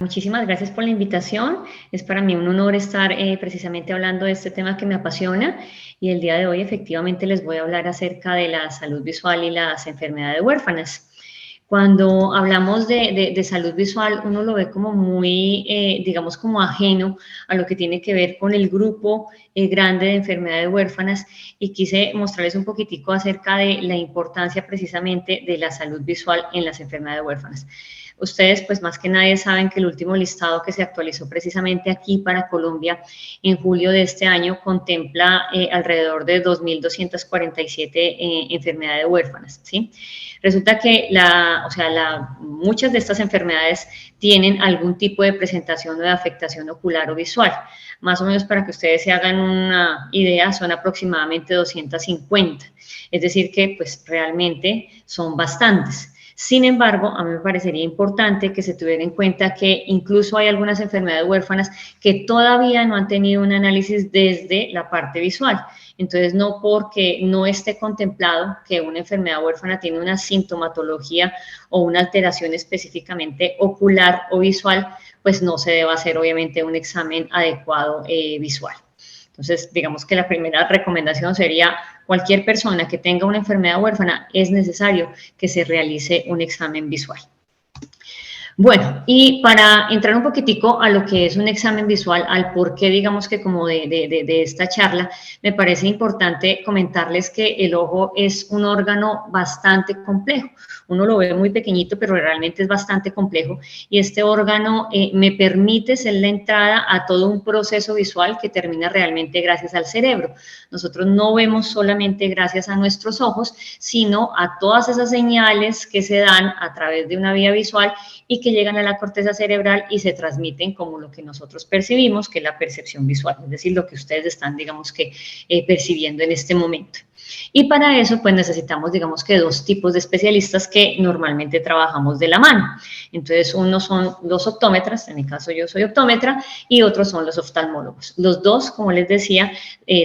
Muchísimas gracias por la invitación. Es para mí un honor estar precisamente hablando de este tema que me apasiona y el día de hoy efectivamente les voy a hablar acerca de la salud visual y las enfermedades huérfanas. Cuando hablamos de salud visual, uno lo ve como muy, digamos, como ajeno a lo que tiene que ver con el grupo grande de enfermedades huérfanas y quise mostrarles un poquitico acerca de la importancia precisamente de la salud visual en las enfermedades huérfanas. Ustedes, pues más que nadie, saben que el último listado que se actualizó precisamente aquí para Colombia en julio de este año contempla alrededor de 2.247 enfermedades huérfanas, ¿sí? Resulta que muchas de estas enfermedades tienen algún tipo de presentación o de afectación ocular o visual. Más o menos para que ustedes se hagan una idea, son aproximadamente 250. Es decir que pues realmente son bastantes. Sin embargo, a mí me parecería importante que se tuviera en cuenta que incluso hay algunas enfermedades huérfanas que todavía no han tenido un análisis desde la parte visual. Entonces, no porque no esté contemplado que una enfermedad huérfana tiene una sintomatología o una alteración específicamente ocular o visual, pues no se debe hacer obviamente un examen adecuado visual. Entonces, digamos que la primera recomendación sería cualquier persona que tenga una enfermedad huérfana es necesario que se realice un examen visual. Bueno, y para entrar un poquitico a lo que es un examen visual, al porqué, digamos que como de esta charla, me parece importante comentarles que el ojo es un órgano bastante complejo. Uno lo ve muy pequeñito, pero realmente es bastante complejo. Y este órgano me permite ser la entrada a todo un proceso visual que termina realmente gracias al cerebro. Nosotros no vemos solamente gracias a nuestros ojos, sino a todas esas señales que se dan a través de una vía visual y que llegan a la corteza cerebral y se transmiten como lo que nosotros percibimos, que es la percepción visual, es decir, lo que ustedes están, digamos que, percibiendo en este momento. Y para eso, pues necesitamos, digamos que dos tipos de especialistas que normalmente trabajamos de la mano. Entonces, unos son los optómetras, en mi caso yo soy optómetra, y otros son los oftalmólogos. Los dos, como les decía,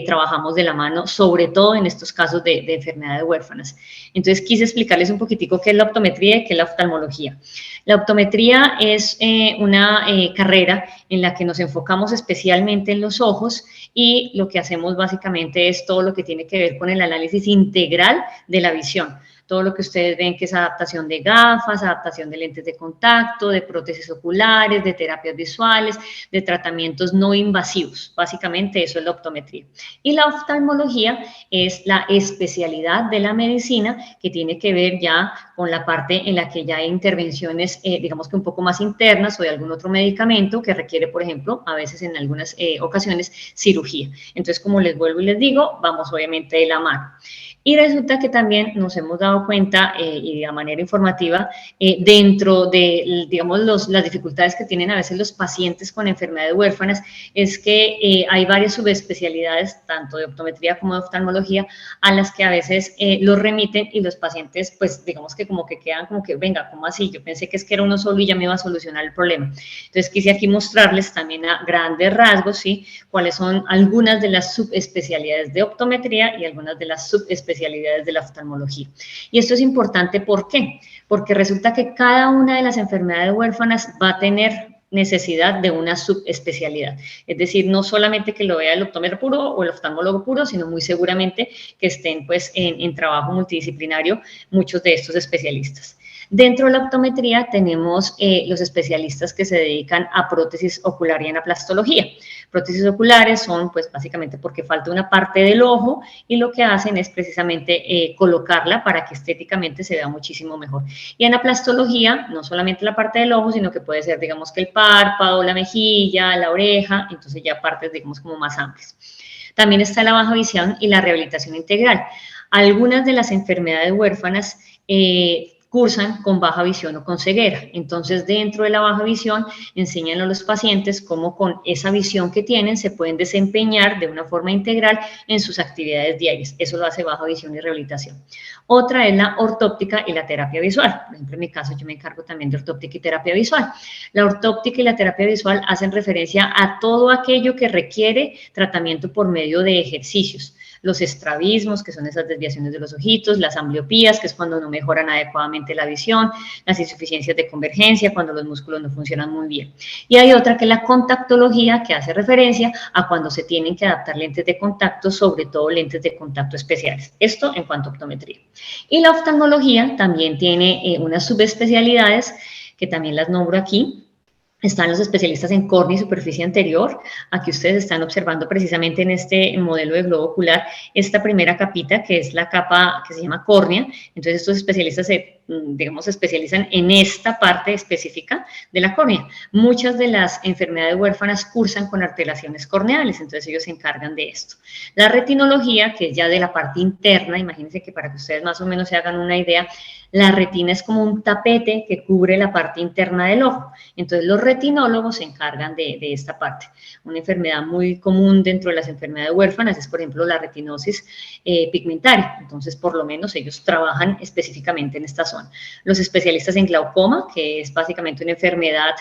trabajamos de la mano, sobre todo en estos casos de enfermedades huérfanas. Entonces, quise explicarles un poquitico qué es la optometría y qué es la oftalmología. La optometría es una carrera en la que nos enfocamos especialmente en los ojos y lo que hacemos básicamente es todo lo que tiene que ver con el análisis integral de la visión. Todo lo que ustedes ven que es adaptación de gafas, adaptación de lentes de contacto, de prótesis oculares, de terapias visuales, de tratamientos no invasivos. Básicamente eso es la optometría. Y la oftalmología es la especialidad de la medicina que tiene que ver ya con la parte en la que ya hay intervenciones, digamos que un poco más internas o de algún otro medicamento que requiere, por ejemplo, a veces en algunas ocasiones, cirugía. Entonces, como les vuelvo y les digo, vamos obviamente de la mano. Y resulta que también nos hemos dado cuenta, y de manera informativa, dentro de, digamos, las dificultades que tienen a veces los pacientes con enfermedades huérfanas, es que hay varias subespecialidades, tanto de optometría como de oftalmología, a las que a veces los remiten y los pacientes, pues, digamos que como que quedan como que, venga, ¿cómo así? Yo pensé que es que era uno solo y ya me iba a solucionar el problema. Entonces, quise aquí mostrarles también a grandes rasgos, ¿sí?, cuáles son algunas de las subespecialidades de optometría y algunas de las subespecialidades de la oftalmología. Y esto es importante, ¿por qué? Porque resulta que cada una de las enfermedades huérfanas va a tener necesidad de una subespecialidad. Es decir, no solamente que lo vea el optómetra puro o el oftalmólogo puro, sino muy seguramente que estén pues en trabajo multidisciplinario muchos de estos especialistas. Dentro de la optometría tenemos los especialistas que se dedican a prótesis ocular y anaplastología. Prótesis oculares son pues básicamente porque falta una parte del ojo y lo que hacen es precisamente colocarla para que estéticamente se vea muchísimo mejor. Y anaplastología, no solamente la parte del ojo, sino que puede ser digamos que el párpado, la mejilla, la oreja, entonces ya partes digamos como más amplias. También está la baja visión y la rehabilitación integral. Algunas de las enfermedades huérfanas cursan con baja visión o con ceguera. Entonces, dentro de la baja visión, enseñan a los pacientes cómo con esa visión que tienen se pueden desempeñar de una forma integral en sus actividades diarias. Eso lo hace baja visión y rehabilitación. Otra es la ortóptica y la terapia visual. Por ejemplo, en mi caso, yo me encargo también de ortóptica y terapia visual. La ortóptica y la terapia visual hacen referencia a todo aquello que requiere tratamiento por medio de ejercicios. los estrabismos, que son esas desviaciones de los ojitos, las ambliopías, que es cuando no mejoran adecuadamente la visión, las insuficiencias de convergencia, cuando los músculos no funcionan muy bien. Y hay otra que es la contactología, que hace referencia a cuando se tienen que adaptar lentes de contacto, sobre todo lentes de contacto especiales. Esto en cuanto a optometría. Y la oftalmología también tiene unas subespecialidades que también las nombro aquí. Están los especialistas en córnea y superficie anterior. Aquí ustedes están observando precisamente en este modelo de globo ocular esta primera capita, que es la capa que se llama córnea. Entonces estos especialistas se, digamos, especializan en esta parte específica de la córnea. Muchas de las enfermedades huérfanas cursan con alteraciones corneales, entonces ellos se encargan de esto. La retinología, que es ya de la parte interna, imagínense que para que ustedes más o menos se hagan una idea, la retina es como un tapete que cubre la parte interna del ojo. Entonces, los retinólogos se encargan de esta parte. Una enfermedad muy común dentro de las enfermedades huérfanas es, por ejemplo, la retinosis pigmentaria. Entonces, por lo menos, ellos trabajan específicamente en esta zona. Los especialistas en glaucoma, que es básicamente una enfermedad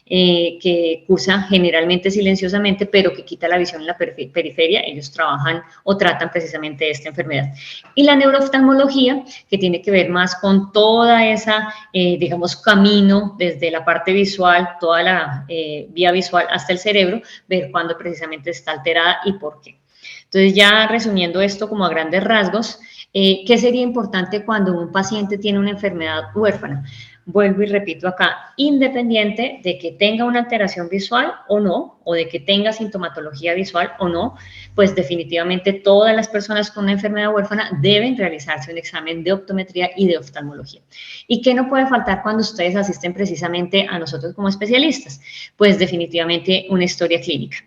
que cursa generalmente silenciosamente, pero que quita la visión en la periferia, ellos trabajan o tratan precisamente esta enfermedad. Y la neurooftalmología, que tiene que ver más con toda esa, digamos, camino desde la parte visual, toda la vía visual hasta el cerebro, ver cuándo precisamente está alterada y por qué. Entonces, ya resumiendo esto como a grandes rasgos, ¿qué sería importante cuando un paciente tiene una enfermedad huérfana? Vuelvo y repito acá, independiente de que tenga una alteración visual o no, o de que tenga sintomatología visual o no, pues definitivamente todas las personas con una enfermedad huérfana deben realizarse un examen de optometría y de oftalmología. ¿Y qué no puede faltar cuando ustedes asisten precisamente a nosotros como especialistas? Pues definitivamente una historia clínica.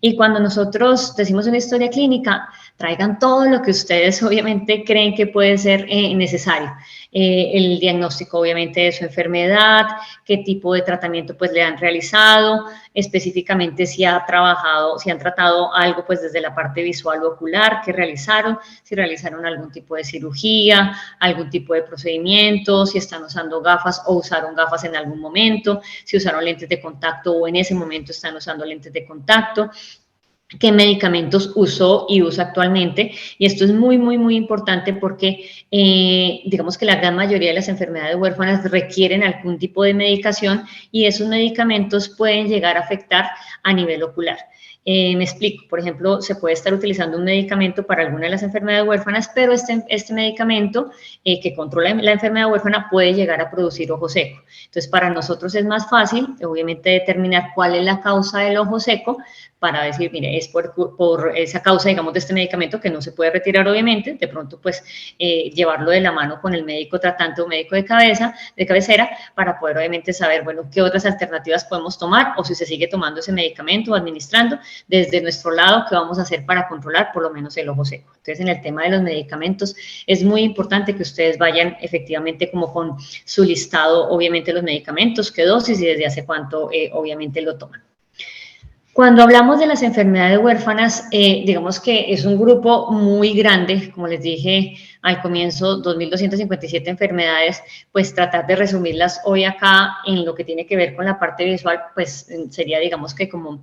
Y cuando nosotros decimos una historia clínica, traigan todo lo que ustedes obviamente creen que puede ser necesario. El diagnóstico obviamente de su enfermedad, qué tipo de tratamiento pues le han realizado, específicamente si han tratado algo pues desde la parte visual o ocular, qué realizaron, si realizaron algún tipo de cirugía, algún tipo de procedimiento, si están usando gafas o usaron gafas en algún momento, si usaron lentes de contacto o en ese momento están usando lentes de contacto, qué medicamentos usó y usa actualmente. Y esto es muy, muy, muy importante porque digamos que la gran mayoría de las enfermedades huérfanas requieren algún tipo de medicación y esos medicamentos pueden llegar a afectar a nivel ocular. Me explico, por ejemplo, se puede estar utilizando un medicamento para alguna de las enfermedades huérfanas, pero este medicamento que controla la enfermedad huérfana puede llegar a producir ojo seco. Entonces, para nosotros es más fácil, obviamente, determinar cuál es la causa del ojo seco, para decir, mire, es por esa causa, digamos, de este medicamento que no se puede retirar, obviamente, de pronto, pues, llevarlo de la mano con el médico tratante o médico de cabecera, para poder, obviamente, saber, bueno, qué otras alternativas podemos tomar, o si se sigue tomando ese medicamento o administrando, desde nuestro lado, qué vamos a hacer para controlar, por lo menos, el ojo seco. Entonces, en el tema de los medicamentos, es muy importante que ustedes vayan, efectivamente, como con su listado, obviamente, los medicamentos, qué dosis y desde hace cuánto, obviamente, lo toman. Cuando hablamos de las enfermedades huérfanas, digamos que es un grupo muy grande, como les dije al comienzo, 2.257 enfermedades, pues tratar de resumirlas hoy acá en lo que tiene que ver con la parte visual, pues sería, digamos que como,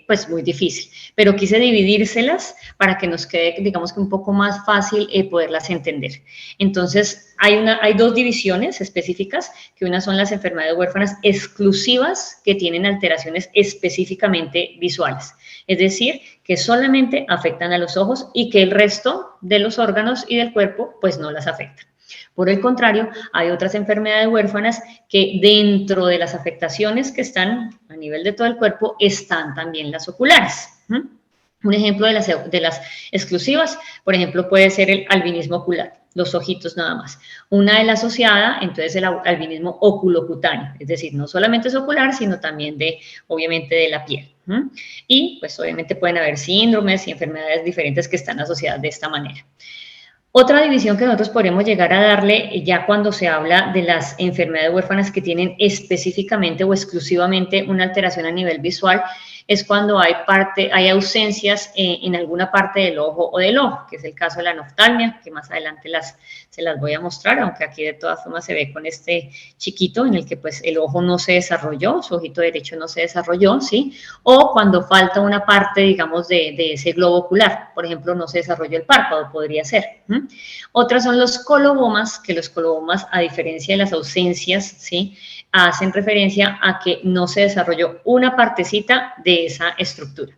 pues muy difícil. Pero quise dividírselas para que nos quede, digamos que un poco más fácil poderlas entender. Entonces, hay dos divisiones específicas, que una son las enfermedades huérfanas exclusivas que tienen alteraciones específicamente visuales, es decir, que solamente afectan a los ojos y que el resto de los órganos y del cuerpo pues no las afectan. Por el contrario, hay otras enfermedades huérfanas que dentro de las afectaciones que están a nivel de todo el cuerpo están también las oculares. Un ejemplo de las exclusivas, por ejemplo, puede ser el albinismo ocular, los ojitos nada más. Una de las asociada, entonces, el albinismo oculocutáneo, es decir, no solamente es ocular, sino también obviamente, de la piel. Y, pues, obviamente pueden haber síndromes y enfermedades diferentes que están asociadas de esta manera. Otra división que nosotros podemos llegar a darle ya cuando se habla de las enfermedades huérfanas que tienen específicamente o exclusivamente una alteración a nivel visual es cuando hay ausencias en alguna parte del ojo o del ojo, que es el caso de la anoftalmia, que más adelante se las voy a mostrar, aunque aquí de todas formas se ve con este chiquito en el que pues el ojo no se desarrolló, su ojito derecho no se desarrolló, ¿sí? O cuando falta una parte, digamos, de ese globo ocular, por ejemplo, no se desarrolló el párpado, podría ser. Otras son los colobomas, que los colobomas, a diferencia de las ausencias, ¿sí?, hacen referencia a que no se desarrolló una partecita de esa estructura.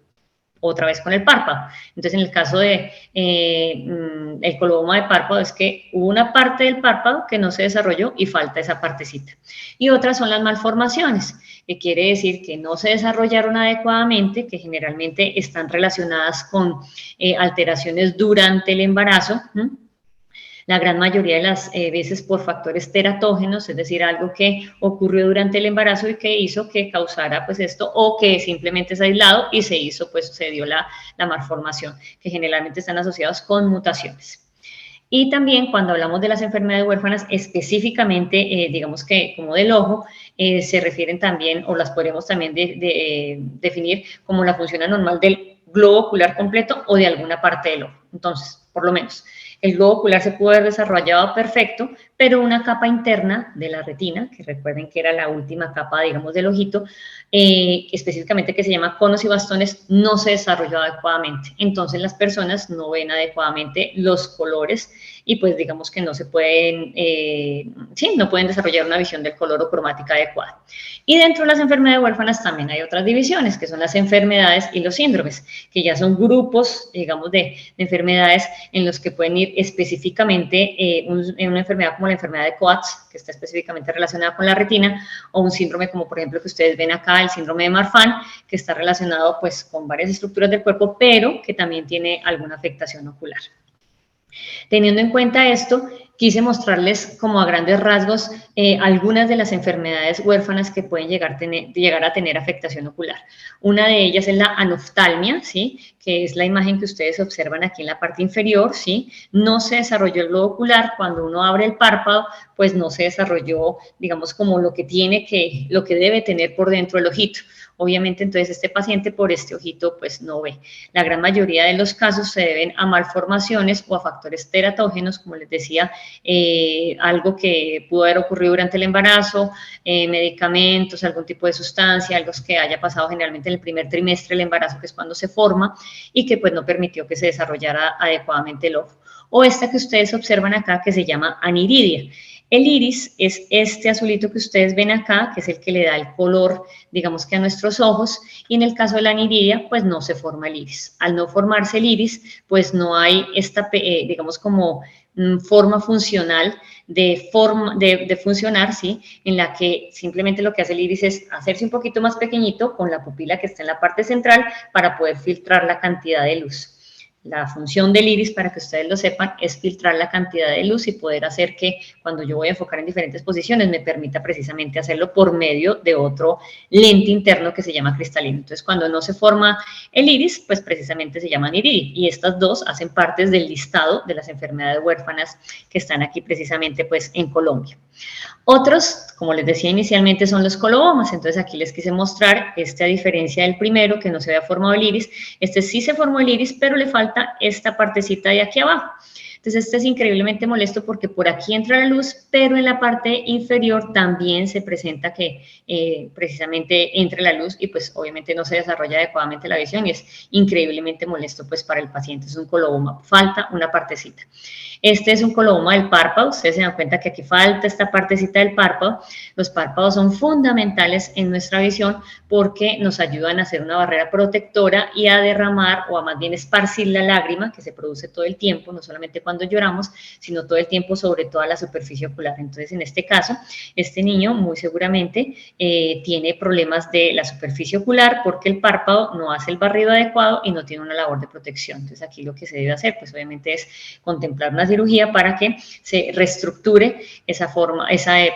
Otra vez con el párpado. Entonces, en el caso de el coloboma de párpado es que hubo una parte del párpado que no se desarrolló y falta esa partecita. Y otras son las malformaciones, que quiere decir que no se desarrollaron adecuadamente, que generalmente están relacionadas con alteraciones durante el embarazo, la gran mayoría de las veces por factores teratógenos, es decir, algo que ocurrió durante el embarazo y que hizo que causara pues esto, o que simplemente es aislado y se dio la malformación, que generalmente están asociados con mutaciones. Y también cuando hablamos de las enfermedades huérfanas, específicamente, digamos que como del ojo, se refieren también, o las podremos también definir como la función anormal del globo ocular completo o de alguna parte del ojo. Entonces, por lo menos, el globo ocular se pudo haber desarrollado perfecto, pero una capa interna de la retina, que recuerden que era la última capa, digamos, del ojito, específicamente que se llama conos y bastones, no se desarrolló adecuadamente. Entonces las personas no ven adecuadamente los colores y pues digamos que no se pueden, no pueden desarrollar una visión del color o cromática adecuada. Y dentro de las enfermedades huérfanas también hay otras divisiones, que son las enfermedades y los síndromes, que ya son grupos, digamos, de enfermedades en los que pueden ir específicamente en una enfermedad como la enfermedad de Coats, que está específicamente relacionada con la retina, o un síndrome como por ejemplo que ustedes ven acá, el síndrome de Marfan, que está relacionado pues con varias estructuras del cuerpo, pero que también tiene alguna afectación ocular. Teniendo en cuenta esto, quise mostrarles como a grandes rasgos algunas de las enfermedades huérfanas que pueden llegar a tener afectación ocular. Una de ellas es la anoftalmia, ¿sí?, que es la imagen que ustedes observan aquí en la parte inferior, ¿sí? No se desarrolló el globo ocular, cuando uno abre el párpado, pues no se desarrolló, digamos, como lo que debe tener por dentro el ojito. Obviamente, entonces, este paciente por este ojito, pues, no ve. La gran mayoría de los casos se deben a malformaciones o a factores teratógenos, como les decía, algo que pudo haber ocurrido durante el embarazo, medicamentos, algún tipo de sustancia, algo que haya pasado generalmente en el primer trimestre del embarazo, que es cuando se forma, y que, pues, no permitió que se desarrollara adecuadamente el ojo. O esta que ustedes observan acá, que se llama aniridia. El iris es este azulito que ustedes ven acá, que es el que le da el color, digamos que a nuestros ojos, y en el caso de la aniridia, pues no se forma el iris. Al no formarse el iris, pues no hay esta, digamos, como forma funcional de funcionar, ¿sí?, en la que simplemente lo que hace el iris es hacerse un poquito más pequeñito con la pupila que está en la parte central para poder filtrar la cantidad de luz. La función del iris, para que ustedes lo sepan, es filtrar la cantidad de luz y poder hacer que cuando yo voy a enfocar en diferentes posiciones me permita precisamente hacerlo por medio de otro lente interno que se llama cristalino. Entonces, cuando no se forma el iris, pues precisamente se llama aniridia. Y estas dos hacen parte del listado de las enfermedades huérfanas que están aquí precisamente pues en Colombia. Otros, como les decía inicialmente, son los colobomas. Entonces, aquí les quise mostrar a diferencia del primero, que no se había formado el iris. Este sí se formó el iris, pero le falta esta partecita de aquí abajo. Entonces, este es increíblemente molesto porque por aquí entra la luz, pero en la parte inferior también se presenta que precisamente entre la luz y pues obviamente no se desarrolla adecuadamente la visión y es increíblemente molesto pues para el paciente. Es un coloboma, falta una partecita. Este es un coloboma del párpado. Ustedes se dan cuenta que aquí falta esta partecita del párpado. Los párpados son fundamentales en nuestra visión porque nos ayudan a hacer una barrera protectora y a derramar o a más bien esparcir la lágrima que se produce todo el tiempo, no solamente cuando lloramos, sino todo el tiempo sobre toda la superficie ocular. Entonces, en este caso, este niño muy seguramente tiene problemas de la superficie ocular porque el párpado no hace el barrido adecuado y no tiene una labor de protección. Entonces, aquí lo que se debe hacer, pues obviamente es contemplar una cirugía para que se reestructure esa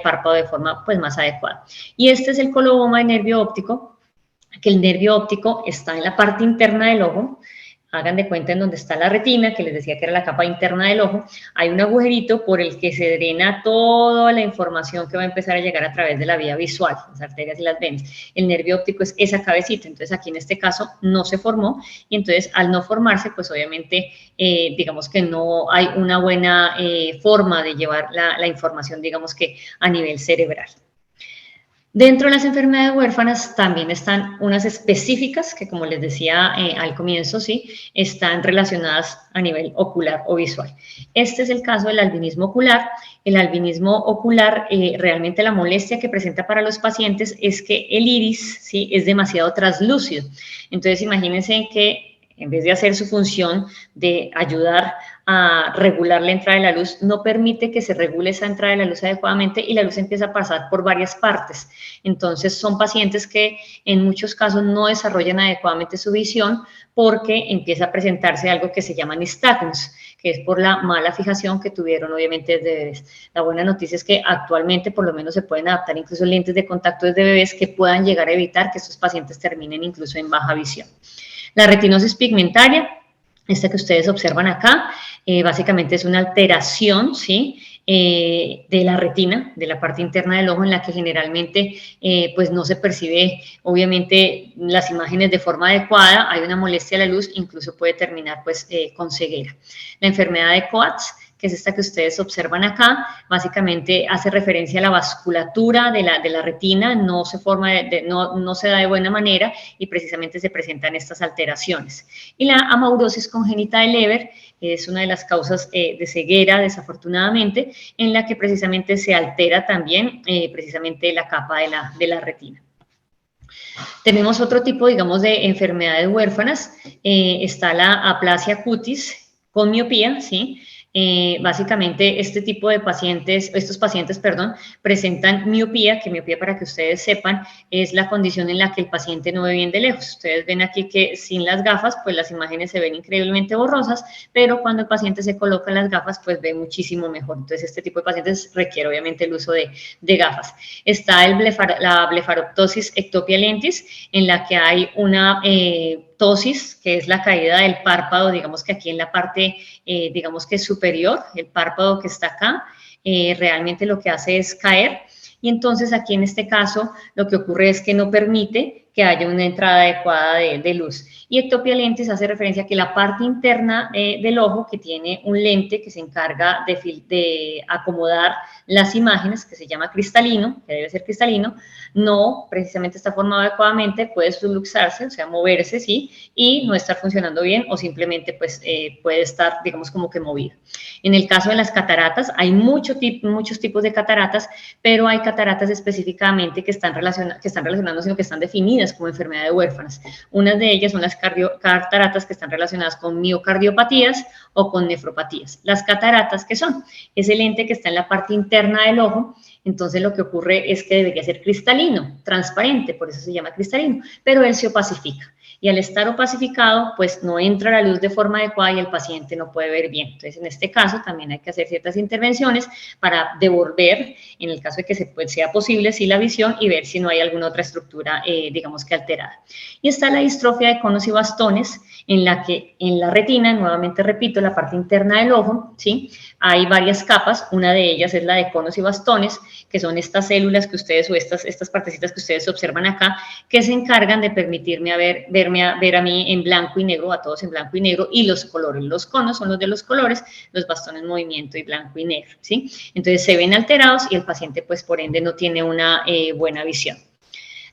párpado de forma pues más adecuada. Y este es el coloboma de nervio óptico, que el nervio óptico está en la parte interna del ojo. hagan de cuenta en donde está la retina, que les decía que era la capa interna del ojo, hay un agujerito por el que se drena toda la información que va a empezar a llegar a través de la vía visual, las arterias y las venas. El nervio óptico es esa cabecita, entonces aquí en este caso no se formó, y entonces al no formarse, pues obviamente digamos que no hay una buena forma de llevar la información, digamos que a nivel cerebral. Dentro de las enfermedades huérfanas también están unas específicas que, como les decía al comienzo, sí, están relacionadas a nivel ocular o visual. Este es el caso del albinismo ocular. El albinismo ocular, realmente la molestia que presenta para los pacientes es que el iris, sí, es demasiado translúcido. Entonces, imagínense que en vez de hacer su función de ayudar a regular la entrada de la luz, no permite que se regule esa entrada de la luz adecuadamente y la luz empieza a pasar por varias partes. Entonces, son pacientes que en muchos casos no desarrollan adecuadamente su visión porque empieza a presentarse algo que se llama nistagmus, que es por la mala fijación que tuvieron obviamente desde bebés. La buena noticia es que actualmente por lo menos se pueden adaptar incluso lentes de contacto desde bebés que puedan llegar a evitar que estos pacientes terminen incluso en baja visión. La retinosis pigmentaria, esta que ustedes observan acá, básicamente es una alteración, ¿sí?, de la retina, de la parte interna del ojo, en la que generalmente pues no se percibe obviamente las imágenes de forma adecuada, hay una molestia a la luz, incluso puede terminar pues con ceguera. La enfermedad de Coats, que es esta que ustedes observan acá, básicamente hace referencia a la vasculatura de la retina, no se forma, no se da de buena manera y precisamente se presentan estas alteraciones. Y la amaurosis congénita de Leber es una de las causas de ceguera, desafortunadamente, en la que precisamente se altera también precisamente la capa de la retina. Tenemos otro tipo, digamos, de enfermedades huérfanas, está la aplasia cutis con miopía, ¿sí? Básicamente este tipo de pacientes, estos pacientes, perdón, presentan miopía, que miopía, para que ustedes sepan, es la condición en la que el paciente no ve bien de lejos. Ustedes ven aquí que sin las gafas, pues las imágenes se ven increíblemente borrosas, pero cuando el paciente se coloca las gafas, pues ve muchísimo mejor. Entonces, este tipo de pacientes requiere obviamente el uso de gafas. Está la blefaroptosis ectopia lentis, en la que hay una ptosis, que es la caída del párpado, digamos que aquí en la parte, digamos que superior, el párpado que está acá, realmente lo que hace es caer, y entonces aquí en este caso lo que ocurre es que no permite que haya una entrada adecuada de luz. Y ectopia lentis hace referencia a que la parte interna del ojo, que tiene un lente que se encarga de acomodar las imágenes, que se llama cristalino, que debe ser cristalino, no precisamente está formado adecuadamente, puede subluxarse, o sea, moverse, ¿sí?, y no estar funcionando bien, o simplemente pues puede estar, digamos, como que movido. En el caso de las cataratas, hay muchos tipos de cataratas, pero hay cataratas específicamente que están relacionadas, sino que están definidas como enfermedades huérfanas. Unas de ellas son las cataratas, que están relacionadas con miocardiopatías o con nefropatías. Las cataratas, ¿qué son? Es el lente que está en la parte interna del ojo. Entonces lo que ocurre es que debería ser cristalino, transparente, por eso se llama cristalino, pero él se opacifica. Y al estar opacificado, pues no entra la luz de forma adecuada y el paciente no puede ver bien. Entonces, en este caso también hay que hacer ciertas intervenciones para devolver, en el caso de que sea posible, sí, la visión, y ver si no hay alguna otra estructura, digamos que alterada. Y está la distrofia de conos y bastones, en la que en la retina, nuevamente repito, la parte interna del ojo, ¿sí?, hay varias capas. Una de ellas es la de conos y bastones, que son estas células que ustedes, o estas partecitas que ustedes observan acá, que se encargan de permitirme ver a mí en blanco y negro, a todos en blanco y negro, y los colores. Los conos son los de los colores, los bastones movimiento y blanco y negro, ¿sí? Entonces se ven alterados y el paciente, pues por ende, no tiene una buena visión.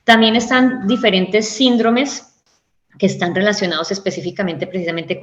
También están diferentes síndromes que están relacionados específicamente precisamente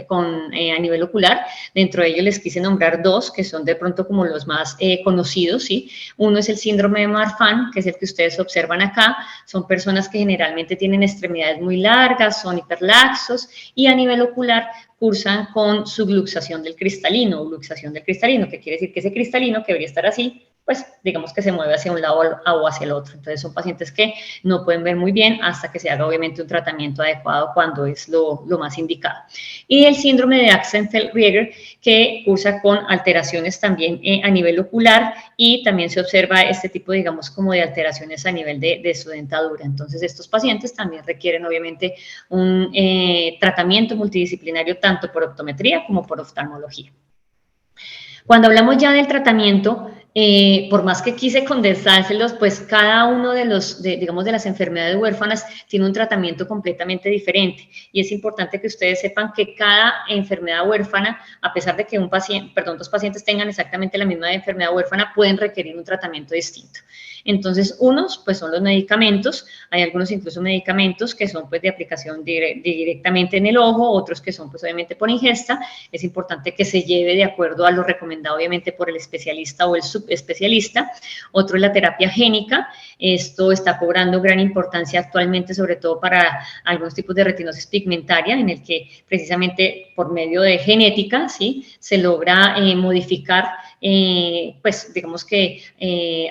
con a nivel ocular. Dentro de ellos les quise nombrar dos, que son de pronto como los más conocidos, ¿sí? Uno es el síndrome de Marfan, que es el que ustedes observan acá. Son personas que generalmente tienen extremidades muy largas, son hiperlaxos, y a nivel ocular cursan con subluxación del cristalino, o luxación del cristalino, que quiere decir que ese cristalino, que debería estar así, pues digamos que se mueve hacia un lado o hacia el otro. Entonces son pacientes que no pueden ver muy bien hasta que se haga obviamente un tratamiento adecuado cuando es lo más indicado. Y el síndrome de Axenfeld-Rieger, que cursa con alteraciones también a nivel ocular, y también se observa este tipo, digamos, como de alteraciones a nivel de su dentadura. Entonces estos pacientes también requieren obviamente un tratamiento multidisciplinario tanto por optometría como por oftalmología. Cuando hablamos ya del tratamiento, por más que quise condensárselos, pues cada uno de digamos, de las enfermedades huérfanas tiene un tratamiento completamente diferente. Y es importante que ustedes sepan que cada enfermedad huérfana, a pesar de que dos pacientes tengan exactamente la misma enfermedad huérfana, pueden requerir un tratamiento distinto. Entonces, unos, pues son los medicamentos, hay algunos incluso medicamentos que son pues de aplicación directamente en el ojo, otros que son pues obviamente por ingesta. Es importante que se lleve de acuerdo a lo recomendado obviamente por el especialista o el subespecialista. Otro es la terapia génica. Esto está cobrando gran importancia actualmente, sobre todo para algunos tipos de retinosis pigmentaria, en el que precisamente por medio de genética, ¿sí?, se logra modificar pues digamos que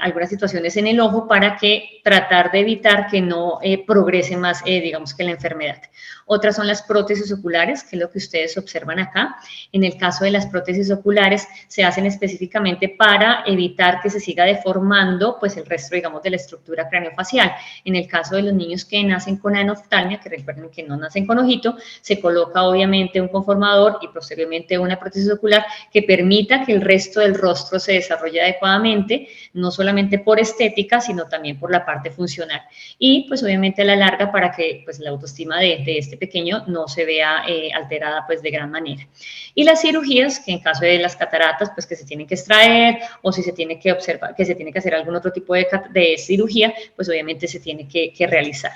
algunas situaciones en el ojo para que tratar de evitar que no progrese más, digamos que la enfermedad. Otras son las prótesis oculares, que es lo que ustedes observan acá. En el caso de las prótesis oculares, se hacen específicamente para evitar que se siga deformando pues el resto, digamos, de la estructura craneofacial. En el caso de los niños que nacen con anoftalmia, que recuerden que no nacen con ojito, se coloca obviamente un conformador y posteriormente una prótesis ocular que permita que el resto del rostro se desarrolle adecuadamente, no solamente por estética, sino también por la parte funcional. Y pues obviamente a la larga para que pues la autoestima de este pequeño no se vea alterada pues de gran manera. Y las cirugías, que en caso de las cataratas, pues que se tienen que extraer, o si se tiene que observar, que se tiene que hacer algún otro tipo de cirugía, pues obviamente se tiene que realizar.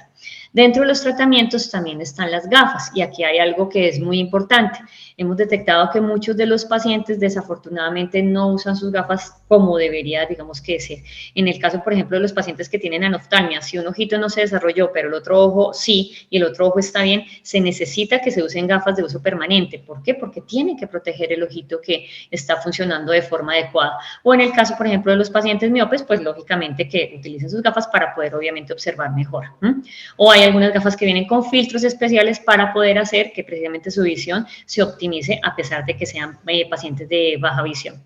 Dentro de los tratamientos también están las gafas, y aquí hay algo que es muy importante. Hemos detectado que muchos de los pacientes desafortunadamente no usan sus gafas como debería, digamos que ser. En el caso, por ejemplo, de los pacientes que tienen anoftalmia, si un ojito no se desarrolló, pero el otro ojo sí, y el otro ojo está bien, se necesita que se usen gafas de uso permanente. ¿Por qué? Porque tienen que proteger el ojito que está funcionando de forma adecuada. O en el caso, por ejemplo, de los pacientes miopes, pues lógicamente que utilicen sus gafas para poder obviamente observar mejor. O hay algunas gafas que vienen con filtros especiales para poder hacer que precisamente su visión se optimice a pesar de que sean pacientes de baja visión.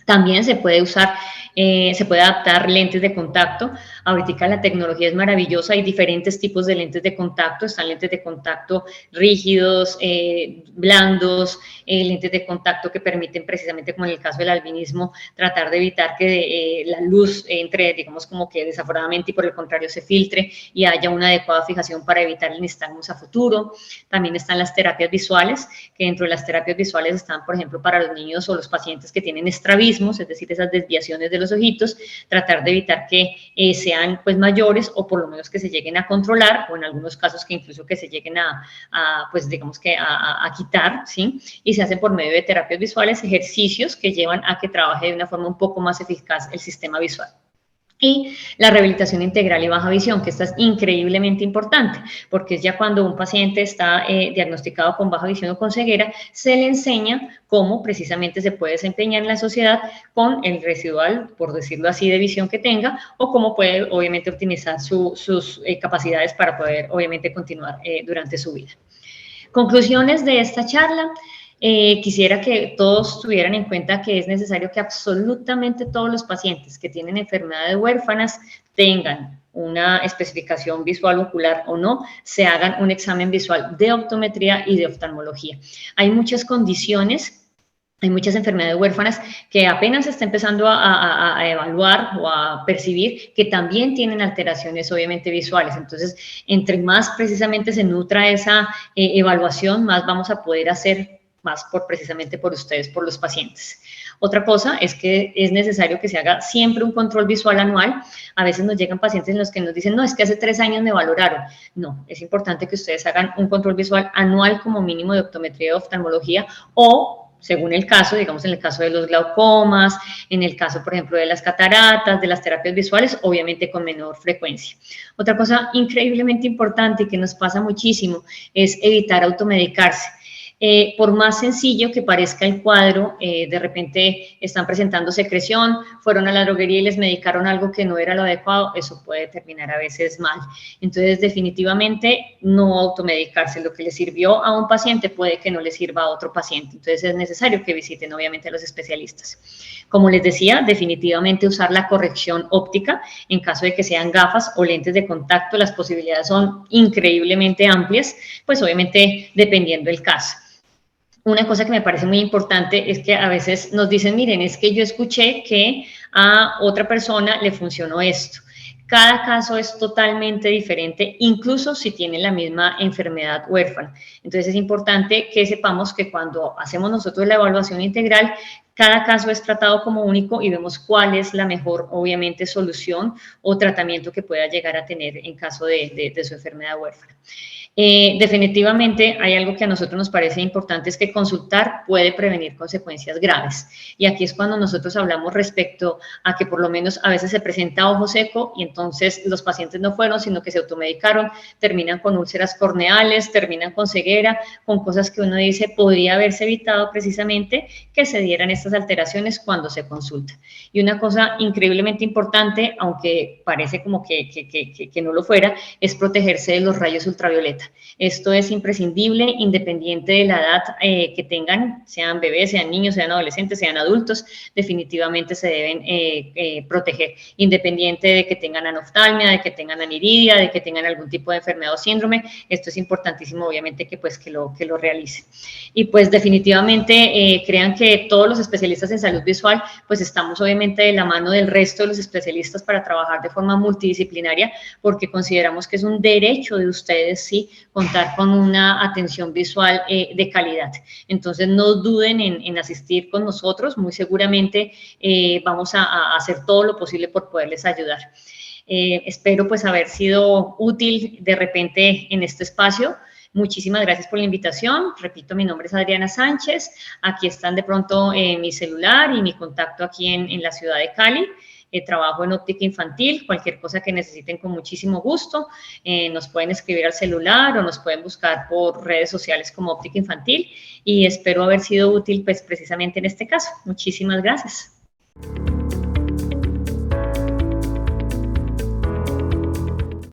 También se puede usar, se puede adaptar lentes de contacto. Ahorita la tecnología es maravillosa, hay diferentes tipos de lentes de contacto. Están lentes de contacto rígidos, blandos, lentes de contacto que permiten precisamente, como en el caso del albinismo, tratar de evitar que la luz entre, digamos, como que desaforadamente, y por el contrario se filtre y haya una adecuada fijación para evitar el nistagmus a futuro. También están las terapias visuales, que dentro de las terapias visuales están, por ejemplo, para los niños o los pacientes que tienen estrabismo, es decir, esas desviaciones de los ojitos, tratar de evitar que sean pues mayores, o por lo menos que se lleguen a controlar, o en algunos casos que incluso que se lleguen pues digamos que a quitar, ¿sí? Y se hacen por medio de terapias visuales, ejercicios que llevan a que trabaje de una forma un poco más eficaz el sistema visual. Y la rehabilitación integral y baja visión, que esta es increíblemente importante, porque es ya cuando un paciente está diagnosticado con baja visión o con ceguera, se le enseña cómo precisamente se puede desempeñar en la sociedad con el residual, por decirlo así, de visión que tenga, o cómo puede obviamente optimizar sus capacidades para poder obviamente continuar durante su vida. Conclusiones de esta charla. Quisiera que todos tuvieran en cuenta que es necesario que absolutamente todos los pacientes que tienen enfermedades huérfanas tengan una especificación visual ocular o no, se hagan un examen visual de optometría y de oftalmología. Hay muchas condiciones, hay muchas enfermedades huérfanas que apenas se está empezando a evaluar o a percibir que también tienen alteraciones obviamente visuales. Entonces, entre más precisamente se nutra esa evaluación, más vamos a poder hacer más precisamente por ustedes, por los pacientes. Otra cosa es que es necesario que se haga siempre un control visual anual. A veces nos llegan pacientes en los que nos dicen, no, es que hace 3 años me valoraron. No, es importante que ustedes hagan un control visual anual como mínimo de optometría y oftalmología, o según el caso, digamos en el caso de los glaucomas, en el caso, por ejemplo, de las cataratas, de las terapias visuales, obviamente con menor frecuencia. Otra cosa increíblemente importante y que nos pasa muchísimo es evitar automedicarse. Por más sencillo que parezca el cuadro, de repente están presentando secreción, fueron a la droguería y les medicaron algo que no era lo adecuado, eso puede terminar a veces mal. Entonces, definitivamente, no automedicarse. Lo que le sirvió a un paciente puede que no le sirva a otro paciente. Entonces, es necesario que visiten, obviamente, a los especialistas. Como les decía, definitivamente usar la corrección óptica en caso de que sean gafas o lentes de contacto. Las posibilidades son increíblemente amplias, pues obviamente dependiendo del caso. Una cosa que me parece muy importante es que a veces nos dicen, miren, es que yo escuché que a otra persona le funcionó esto. Cada caso es totalmente diferente, incluso si tienen la misma enfermedad huérfana. Entonces es importante que sepamos que cuando hacemos nosotros la evaluación integral, cada caso es tratado como único y vemos cuál es la mejor, obviamente, solución o tratamiento que pueda llegar a tener en caso de su enfermedad huérfana. Definitivamente hay algo que a nosotros nos parece importante, es que consultar puede prevenir consecuencias graves. Y aquí es cuando nosotros hablamos respecto a que por lo menos a veces se presenta ojo seco y entonces los pacientes no fueron, sino que se automedicaron, terminan con úlceras corneales, terminan con ceguera, con cosas que uno dice podría haberse evitado precisamente que se dieran estas alteraciones cuando se consulta. Y una cosa increíblemente importante, aunque parece como que no lo fuera, es protegerse de los rayos ultravioleta. Esto es imprescindible, independiente de la edad que tengan, sean bebés, sean niños, sean adolescentes, sean adultos, definitivamente se deben proteger, independiente de que tengan anoftalmia, de que tengan aniridia, de que tengan algún tipo de enfermedad o síndrome. Esto es importantísimo, obviamente, que lo realicen. Y pues definitivamente crean que todos los especialistas en salud visual, pues estamos obviamente de la mano del resto de los especialistas para trabajar de forma multidisciplinaria, porque consideramos que es un derecho de ustedes, sí, contar con una atención visual de calidad. Entonces, no duden en asistir con nosotros, muy seguramente vamos a hacer todo lo posible por poderles ayudar. Espero pues haber sido útil de repente en este espacio. Muchísimas gracias por la invitación. Repito, mi nombre es Adriana Sánchez. Aquí están de pronto mi celular y mi contacto aquí en la ciudad de Cali. Trabajo en óptica infantil, cualquier cosa que necesiten con muchísimo gusto, nos pueden escribir al celular o nos pueden buscar por redes sociales como óptica infantil y espero haber sido útil pues precisamente en este caso. Muchísimas gracias.